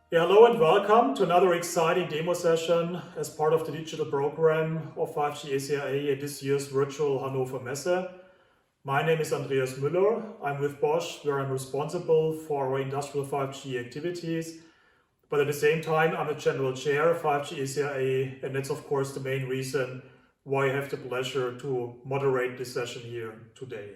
Hello and welcome to another exciting demo session as part of the digital program of 5G SAA at this year's virtual Hannover Messe. My name is Andreas Müller. I'm with Bosch, where I'm responsible for our industrial 5G activities. But at the same time, I'm the general chair of 5G SAA, and that's of course the main reason why I have the pleasure to moderate this session here today.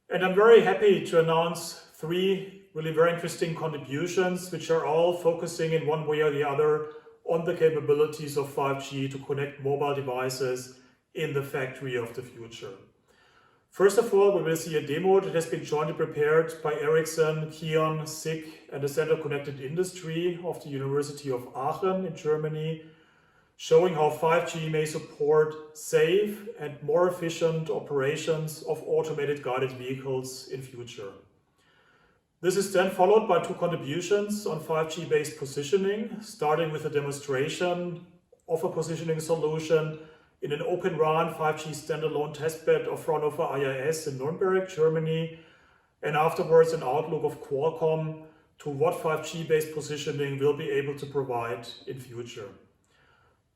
And I'm very happy to announce three really very interesting contributions, which are all focusing in one way or the other on the capabilities of 5G to connect mobile devices in the factory of the future. First of all, we will see a demo that has been jointly prepared by Ericsson, KION, SICK, and the Center Connected Industry of the University of Aachen in Germany, showing how 5G may support safe and more efficient operations of automated guided vehicles in future. This is then followed by two contributions on 5G-based positioning, starting with a demonstration of a positioning solution in an Open RAN 5G standalone testbed of Fraunhofer IIS in Nuremberg, Germany, and afterwards an outlook of Qualcomm to what 5G-based positioning will be able to provide in future.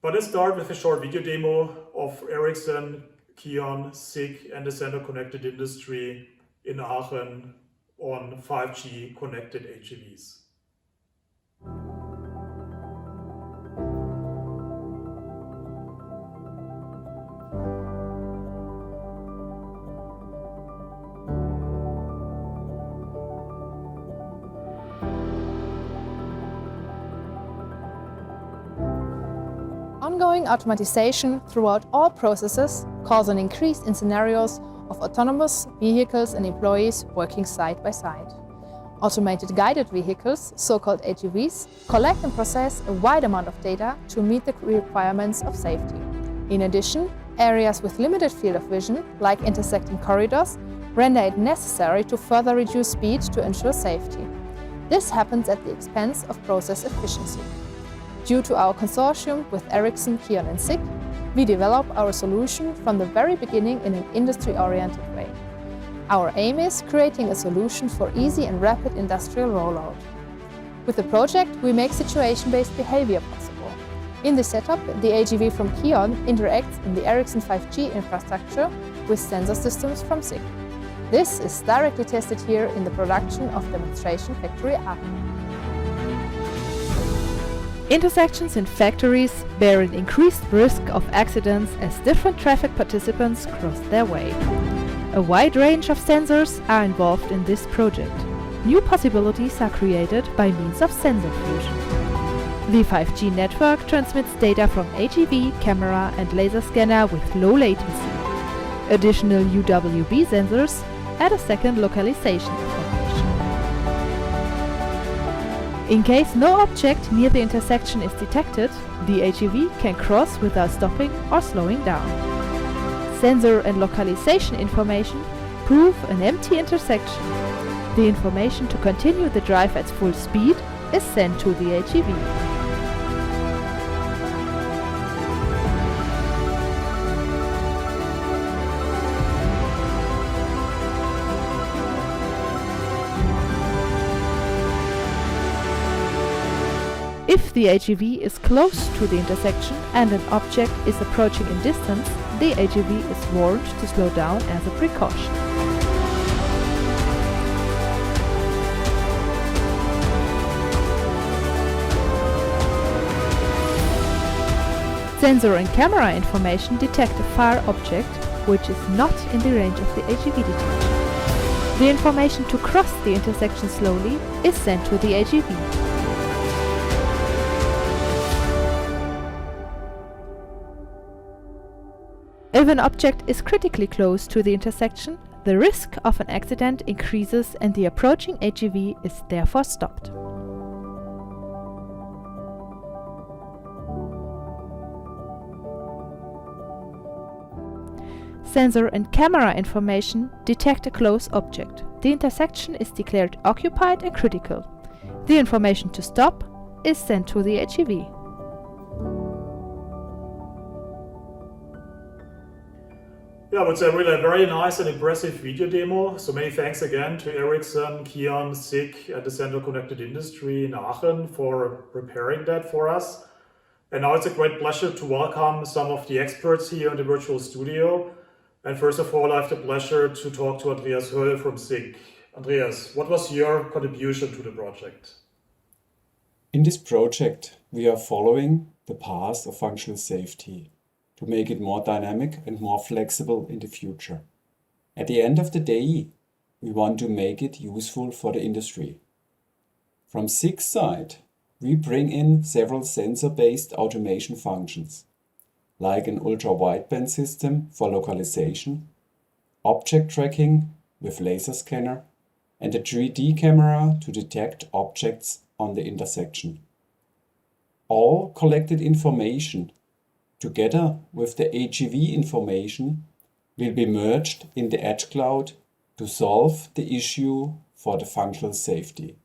But let's start with a short video demo of Ericsson, KION, SICK, and the Center Connected Industry in Aachen on 5G connected AGVs. Ongoing automatization throughout all processes calls an increase in scenarios of autonomous vehicles and employees working side by side. Automated guided vehicles, so-called AGVs, collect and process a wide amount of data to meet the requirements of safety. In addition, areas with limited field of vision, like intersecting corridors, render it necessary to further reduce speed to ensure safety. This happens at the expense of process efficiency. Due to our consortium with Ericsson, KION and SICK, we develop our solution from the very beginning in an industry-oriented way. Our aim is creating a solution for easy and rapid industrial rollout. With the project, we make situation-based behavior possible. In the setup, the AGV from KION interacts in the Ericsson 5G infrastructure with sensor systems from SICK. This is directly tested here in the production of demonstration factory Aachen. Intersections in factories bear an increased risk of accidents as different traffic participants cross their way. A wide range of sensors are involved in this project. New possibilities are created by means of sensor fusion. The 5G network transmits data from AGV, camera and laser scanner with low latency. Additional UWB sensors add a second localization information. In case no object near the intersection is detected, the AGV can cross without stopping or slowing down. Sensor and localization information prove an empty intersection. The information to continue the drive at full speed is sent to the AGV. If the AGV is close to the intersection and an object is approaching in distance, the AGV is warned to slow down as a precaution. Sensor and camera information detect a far object which is not in the range of the AGV detection. The information to cross the intersection slowly is sent to the AGV. If an object is critically close to the intersection, the risk of an accident increases and the approaching AGV is therefore stopped. Sensor and camera information detect a close object. The intersection is declared occupied and critical. The information to stop is sent to the AGV. Yeah, I would say really a very nice and impressive video demo. So many thanks again to Ericsson, Kion, SIG, and the Center Connected Industry in Aachen for preparing that for us. And now it's a great pleasure to welcome some of the experts here in the virtual studio. And first of all, I have the pleasure to talk to Andreas Höll from SIG. Andreas, what was your contribution to the project? In this project, we are following the path of functional safety to make it more dynamic and more flexible in the future. At the end of the day, we want to make it useful for the industry. From SIG's side, we bring in several sensor-based automation functions, like an ultra-wideband system for localization, object tracking with laser scanner, and a 3D camera to detect objects on the intersection. All collected information, together with the AGV information, will be merged in the edge cloud to solve the issue for the functional safety.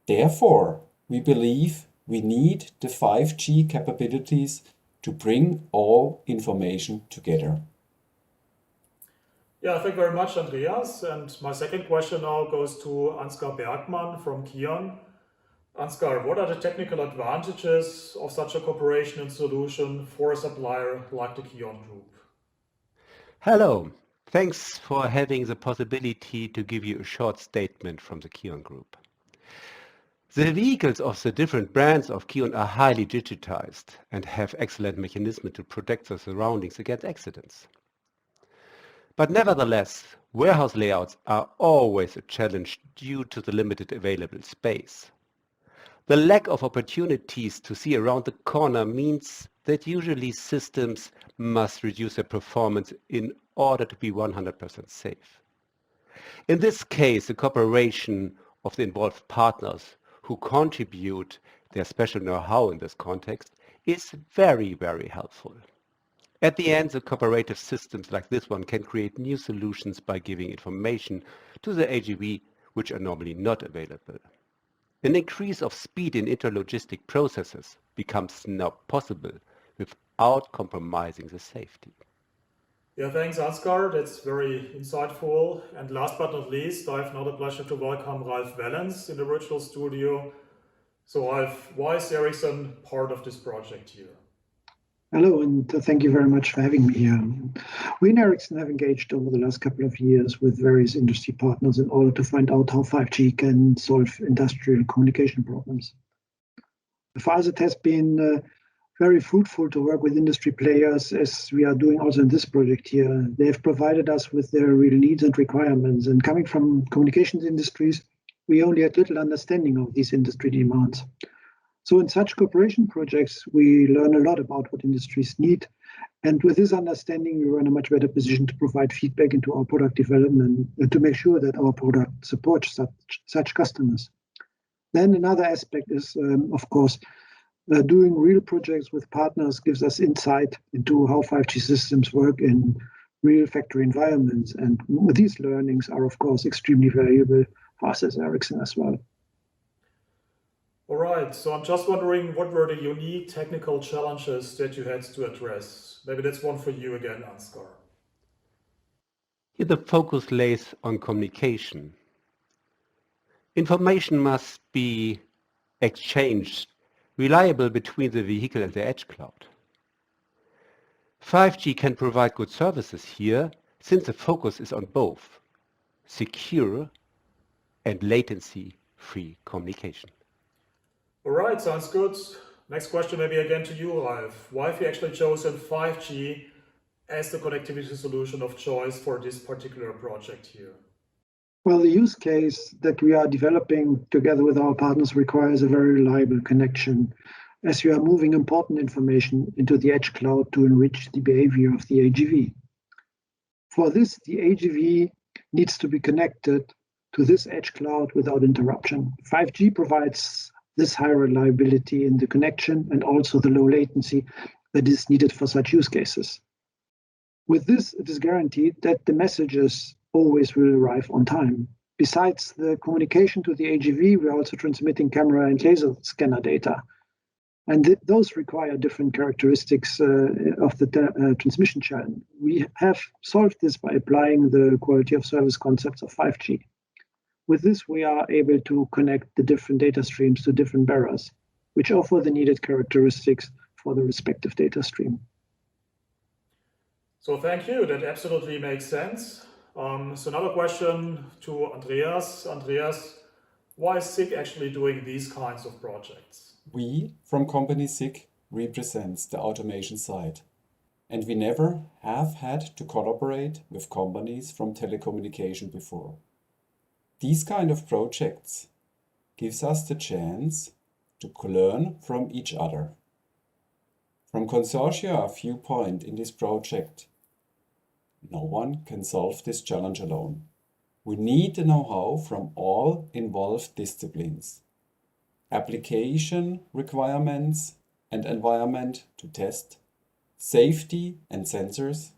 Therefore, we believe we need the 5G capabilities to bring all information together. Yeah, thank you very much, Andreas. And my second question now goes to Ansgar Bergmann from Kion. Ansgar, what are the technical advantages of such a cooperation and solution for a supplier like the Kion Group? Hello, thanks for having the possibility to give you a short statement from the Kion Group. The vehicles of the different brands of Kion are highly digitized and have excellent mechanisms to protect the surroundings against accidents. But nevertheless, warehouse layouts are always a challenge due to the limited available space. The lack of opportunities to see around the corner means that usually systems must reduce their performance in order to be 100% safe. In this case, the cooperation of the involved partners who contribute their special know-how in this context is very, very helpful. At the end, the cooperative systems like this one can create new solutions by giving information to the AGV which are normally not available. An increase of speed in interlogistic processes becomes now possible without compromising the safety. Yeah, thanks, Ansgar. That's very insightful. And last but not least, I have now the pleasure to welcome Ralf Wellens in the virtual studio. So, Ralf, why is Ericsson part of this project here? Hello, and thank you very much for having me here. We in Ericsson have engaged over the last couple of years with various industry partners in order to find out how 5G can solve industrial communication problems. For us, it has been very fruitful to work with industry players, as we are doing also in this project here. They have provided us with their real needs and requirements, and coming from communications industries, we only had little understanding of these industry demands. So in such cooperation projects, we learn a lot about what industries need. And with this understanding, we are in a much better position to provide feedback into our product development and to make sure that our product supports such customers. Then another aspect is, of course, doing real projects with partners gives us insight into how 5G systems work in real factory environments. And these learnings are, of course, extremely valuable for us as Ericsson as well. All right, so I'm just wondering, what were the unique technical challenges that you had to address? Maybe that's one for you again, Ansgar. Here the focus lays on communication. Information must be exchanged reliable between the vehicle and the edge cloud. 5G can provide good services here since the focus is on both secure and latency-free communication. All right, sounds good. Next question maybe again to you, Ralf. Why have you actually chosen 5G as the connectivity solution of choice for this particular project here? Well, the use case that we are developing together with our partners requires a very reliable connection, as we are moving important information into the edge cloud to enrich the behavior of the AGV. For this, the AGV needs to be connected to this edge cloud without interruption. 5G provides this high reliability in the connection and also the low latency that is needed for such use cases. With this, it is guaranteed that the messages always will arrive on time. Besides the communication to the AGV, we are also transmitting camera and laser scanner data. And those require different characteristics of the transmission channel. We have solved this by applying the quality of service concepts of 5G. With this, we are able to connect the different data streams to different bearers, which offer the needed characteristics for the respective data stream. So thank you, that absolutely makes sense. So another question to Andreas. Andreas, why is SIG actually doing these kinds of projects? We, from company SIG, represents the automation side, and we never have had to collaborate with companies from telecommunication before. These kind of projects gives us the chance to learn from each other. From consortia viewpoint in this project, no one can solve this challenge alone. We need the know-how from all involved disciplines, application requirements and environment to test, safety and sensors,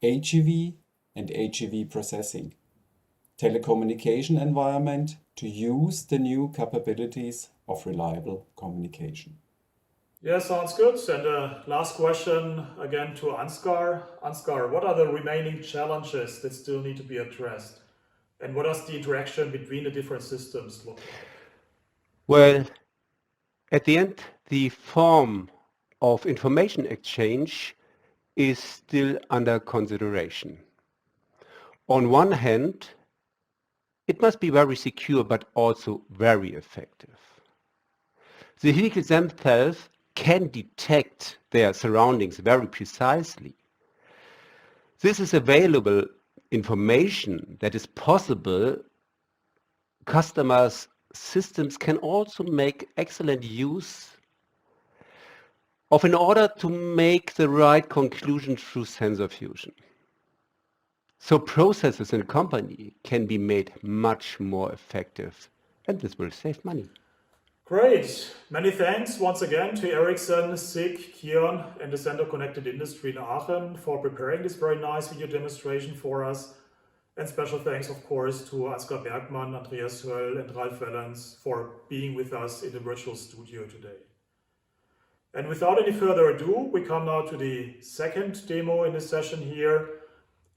AGV and AGV processing, telecommunication environment to use the new capabilities of reliable communication. Yeah, sounds good. And last question again to Ansgar. Ansgar, what are the remaining challenges that still need to be addressed? And what does the interaction between the different systems look like? Well, at the end, the form of information exchange is still under consideration. On one hand, it must be very secure, but also very effective. The vehicles themselves can detect their surroundings very precisely. This is available information that is possible. Customers' systems can also make excellent use of in order to make the right conclusion through sensor fusion. So processes in a company can be made much more effective, and this will save money. Great. Many thanks once again to Ericsson, SIG, Kion, and the Center Connected Industry in Aachen for preparing this very nice video demonstration for us. And special thanks, of course, to Ansgar Bergmann, Andreas Höll, and Ralf Wellens for being with us in the virtual studio today. And without any further ado, we come now to the second demo in this session here.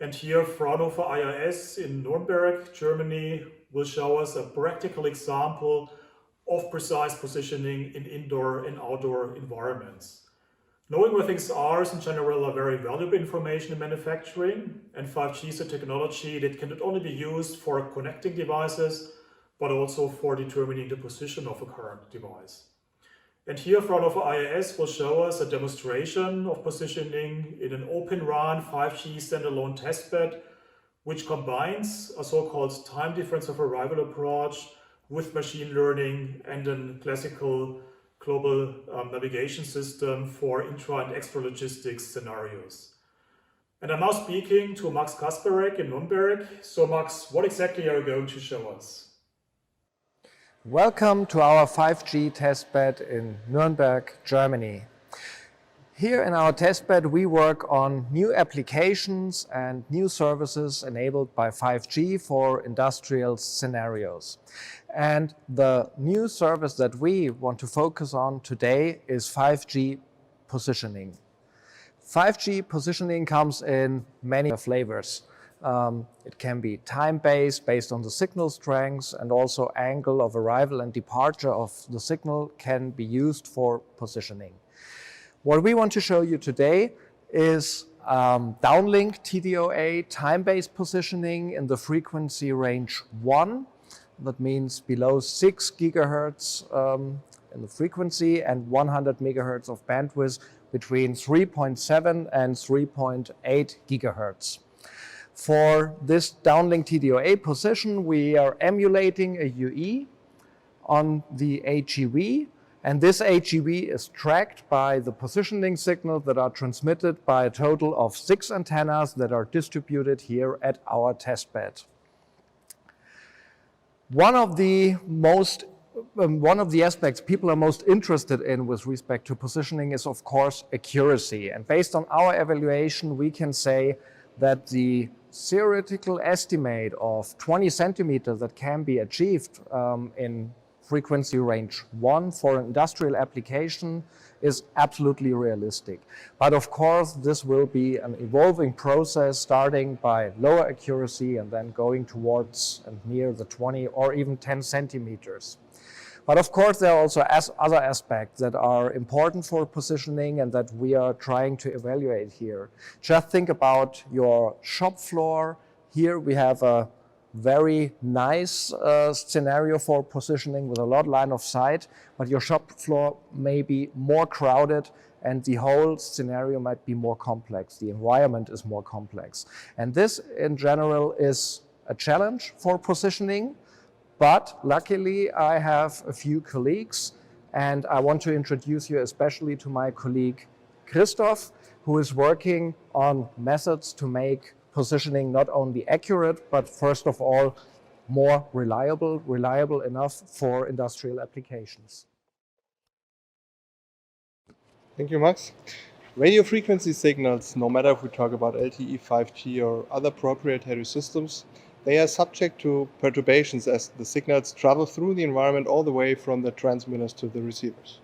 And here, Fraunhofer IIS in Nuremberg, Germany, will show us a practical example of precise positioning in indoor and outdoor environments. Knowing where things are is in general a very valuable information in manufacturing, and 5G is a technology that can not only be used for connecting devices, but also for determining the position of a current device. And here Fraunhofer IIS will show us a demonstration of positioning in an Open RAN 5G standalone testbed, which combines a so-called time difference of arrival approach with machine learning and a classical global navigation system for intra and extra logistics scenarios. And I'm now speaking to Max Kasperek in Nuremberg. So Max, what exactly are you going to show us? Welcome to our 5G testbed in Nuremberg, Germany. Here in our testbed we work on new applications and new services enabled by 5G for industrial scenarios. And the new service that we want to focus on today is 5G positioning. 5G positioning comes in many flavors. It can be time-based, based on the signal strengths, and also angle of arrival and departure of the signal can be used for positioning. What we want to show you today is downlink TDOA time-based positioning in the frequency range 1. That means below 6 gigahertz in the frequency and 100 megahertz of bandwidth between 3.7 and 3.8 gigahertz. For this downlink TDOA position, we are emulating a UE on the AGV, and this AGV is tracked by the positioning signals that are transmitted by a total of 6 antennas that are distributed here at our testbed. One of the aspects people are most interested in with respect to positioning is, of course, accuracy. And based on our evaluation, we can say that the theoretical estimate of 20 centimeters that can be achieved in frequency range 1 for an industrial application is absolutely realistic. But of course, this will be an evolving process, starting by lower accuracy and then going towards and near the 20 or even 10 centimeters. But of course, there are also other aspects that are important for positioning and that we are trying to evaluate here. Just think about your shop floor. Here we have a very nice scenario for positioning with a lot line of sight, but your shop floor may be more crowded and the whole scenario might be more complex. The environment is more complex. And this in general is a challenge for positioning, but luckily I have a few colleagues, and I want to introduce you especially to my colleague Christoph, who is working on methods to make positioning not only accurate, but first of all, more reliable enough for industrial applications. Thank you, Max. Radio frequency signals, no matter if we talk about LTE, 5G or other proprietary systems, they are subject to perturbations as the signals travel through the environment all the way from the transmitters to the receivers.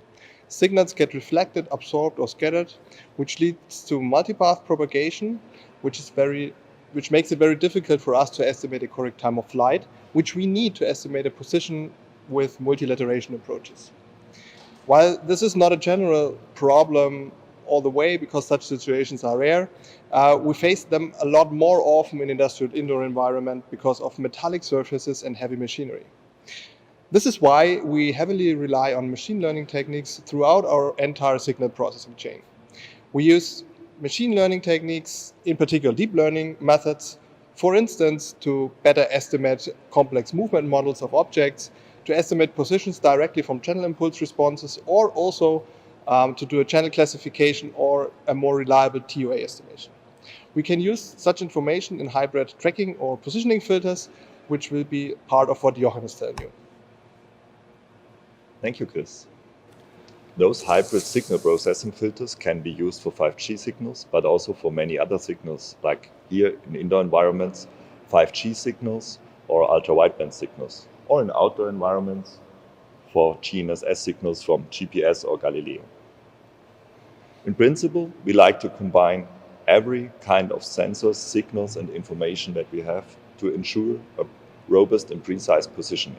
Signals get reflected, absorbed or scattered, which leads to multipath propagation, which makes it very difficult for us to estimate a correct time of flight, which we need to estimate a position with multilateration approaches. While this is not a general problem all the way, because such situations are rare, we face them a lot more often in industrial indoor environment because of metallic surfaces and heavy machinery. This is why we heavily rely on machine learning techniques throughout our entire signal processing chain. We use machine learning techniques, in particular deep learning methods, for instance, to better estimate complex movement models of objects, to estimate positions directly from channel impulse responses, or also to do a channel classification or a more reliable TOA estimation. We can use such information in hybrid tracking or positioning filters, which will be part of what Jochen is telling you. Thank you, Chris. Those hybrid signal processing filters can be used for 5G signals, but also for many other signals, like here in indoor environments, 5G signals or ultra-wideband signals, or in outdoor environments for GNSS signals from GPS or Galileo. In principle, we like to combine every kind of sensors, signals, and information that we have to ensure a robust and precise positioning.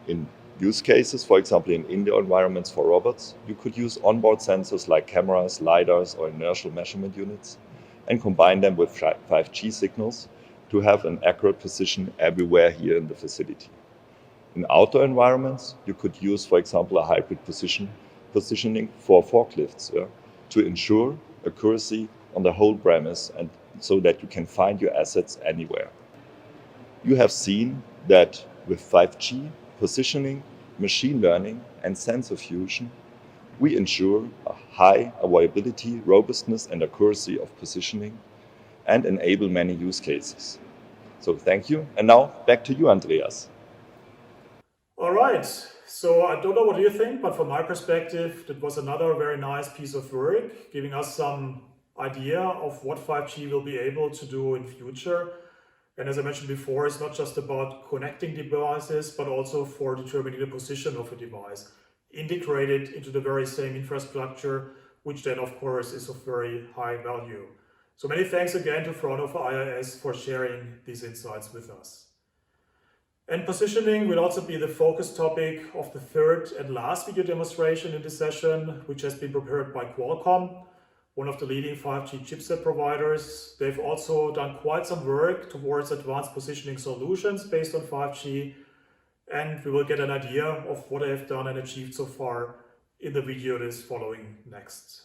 In use cases, for example, in indoor environments for robots, you could use onboard sensors like cameras, lidars, or inertial measurement units, and combine them with 5G signals to have an accurate position everywhere here in the facility. In outdoor environments, you could use, for example, a hybrid positioning for forklifts to ensure accuracy on the whole premise and so that you can find your assets anywhere. You have seen that with 5G, positioning, machine learning, and sensor fusion, we ensure a high availability, robustness, and accuracy of positioning and enable many use cases. So thank you. And now back to you, Andreas. All right. So I don't know what you think, but from my perspective, that was another very nice piece of work, giving us some idea of what 5G will be able to do in future. And as I mentioned before, it's not just about connecting devices, but also for determining the position of a device, integrated into the very same infrastructure, which then of course is of very high value. So many thanks again to Fraunhofer IIS for sharing these insights with us. And positioning will also be the focus topic of the third and last video demonstration in this session, which has been prepared by Qualcomm, one of the leading 5G chipset providers. They've also done quite some work towards advanced positioning solutions based on 5G, and we will get an idea of what they have done and achieved so far in the video that is following next.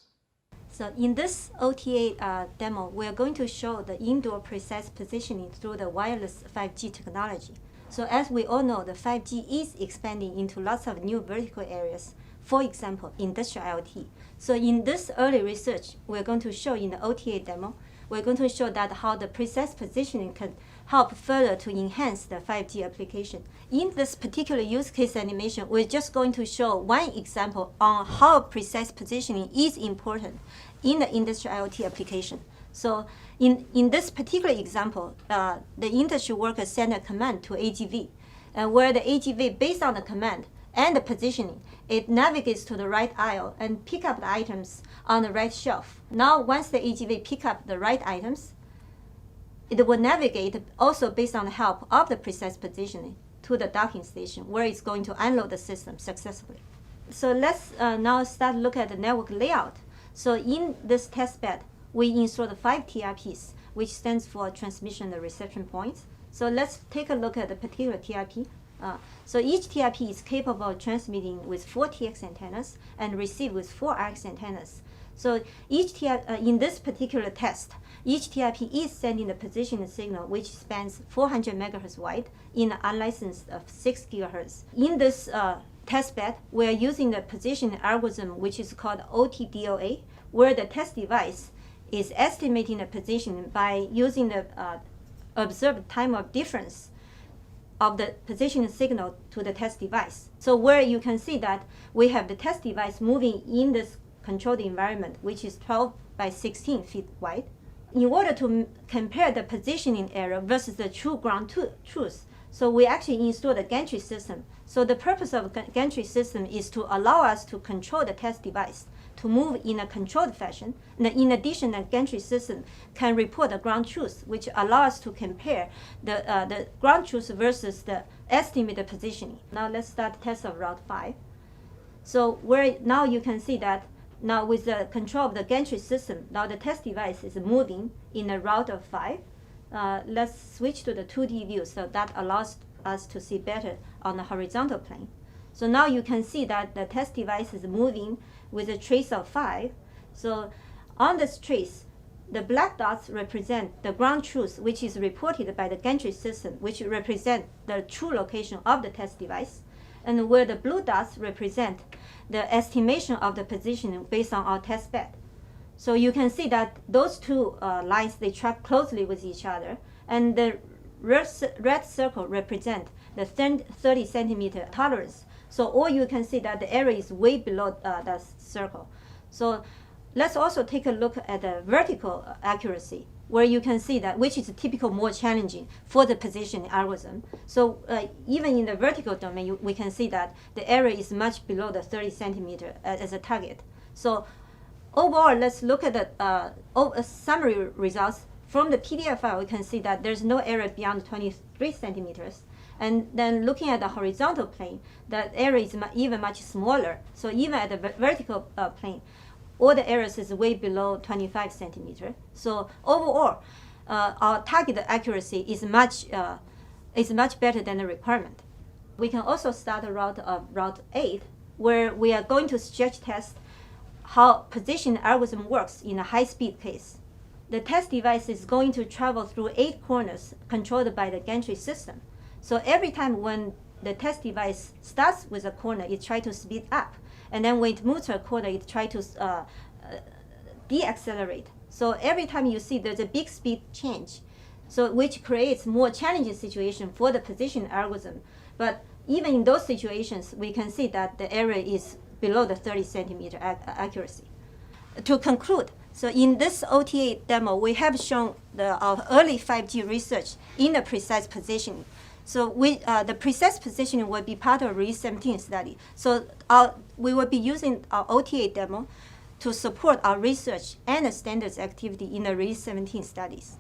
So in this OTA demo, we are going to show the indoor precise positioning through the wireless 5G technology. So as we all know, the 5G is expanding into lots of new vertical areas. For example, industrial IoT. So in this early research, we're going to show in the OTA demo, we're going to show that how the precise positioning can help further to enhance the 5G application. In this particular use case animation, we're just going to show one example on how precise positioning is important in the industrial IoT application. So in this particular example, the industry worker sent a command to AGV. and where the AGV, based on the command and the positioning, it navigates to the right aisle and pick up the items on the right shelf. Now, once the AGV pick up the right items, it will navigate also based on the help of the precise positioning to the docking station, where it's going to unload the system successfully. So let's now start look at the network layout. So in this testbed, we installed 5 TRPs, which stands for transmission and reception points. So let's take a look at the particular TRP. So each TRP is capable of transmitting with 4 TX antennas and receive with 4 RX antennas. So each in this particular test, each TRP is sending the positioning signal, which spans 400 MHz wide in an unlicensed of 6 GHz. In this testbed, we are using the positioning algorithm, which is called OTDOA, where the test device is estimating the position by using the observed time of difference of the positioning signal to the test device. So where you can see that we have the test device moving in this controlled environment, which is 12 by 16 feet wide. In order to compare the positioning error versus the true ground truth, so we actually installed a gantry system. So the purpose of a gantry system is to allow us to control the test device to move in a controlled fashion. And in addition, the gantry system can report the ground truth, which allows us to compare the ground truth versus the estimated positioning. Now let's start the test of route 5. So where now you can see that now with the control of the gantry system, now the test device is moving in a route of 5. Let's switch to the 2D view, so that allows us to see better on the horizontal plane. So now you can see that the test device is moving with a trace of 5. So on this trace, the black dots represent the ground truth, which is reported by the gantry system, which represent the true location of the test device, and where the blue dots represent the estimation of the positioning based on our test bed. So you can see that those two lines, they track closely with each other, and the red circle represent the 30 centimeter tolerance. So all you can see that the error is way below that circle. So let's also take a look at the vertical accuracy, where you can see that, which is typical more challenging for the positioning algorithm. So even in the vertical domain, we can see that the error is much below the 30 centimeter as a target. So overall, let's look at the summary results. From the PDF file, we can see that there's no error beyond 23 centimeters. And then looking at the horizontal plane, that error is even much smaller. So even at the vertical plane, all the errors is way below 25 centimeters. So overall, our target accuracy is much better than the requirement. We can also start a route of route 8, where we are going to stretch test how position algorithm works in a high-speed case. The test device is going to travel through 8 corners controlled by the gantry system. So every time when the test device starts with a corner, it tries to speed up. And then when it moves to a corner, it tries to de-accelerate. So every time you see there's a big speed change, so which creates more challenging situation for the position algorithm. But even in those situations, we can see that the error is below the 30 centimeter accuracy. To conclude, so in this OTA demo, we have shown our early 5G research in the precise positioning. So the precise positioning will be part of Release 17 study. So we will be using our OTA demo to support our research and the standards activity in the Release 17 studies.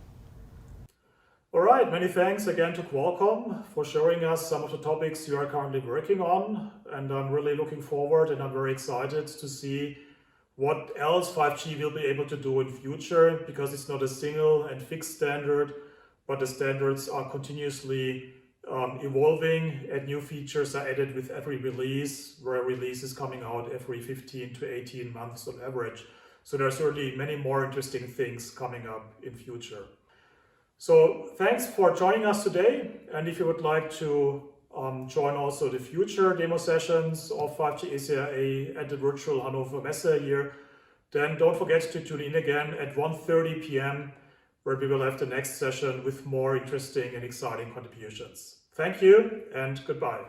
All right, many thanks again to Qualcomm for showing us some of the topics you are currently working on. And I'm really looking forward and I'm very excited to see what else 5G will be able to do in future, because it's not a single and fixed standard, but the standards are continuously evolving and new features are added with every release, where a release is coming out every 15 to 18 months on average. So there are certainly many more interesting things coming up in future. So thanks for joining us today. And if you would like to join also the future demo sessions of 5G ACIA at the virtual Hannover Messe here, then don't forget to tune in again at 1:30 p.m. where we will have the next session with more interesting and exciting contributions. Thank you and goodbye.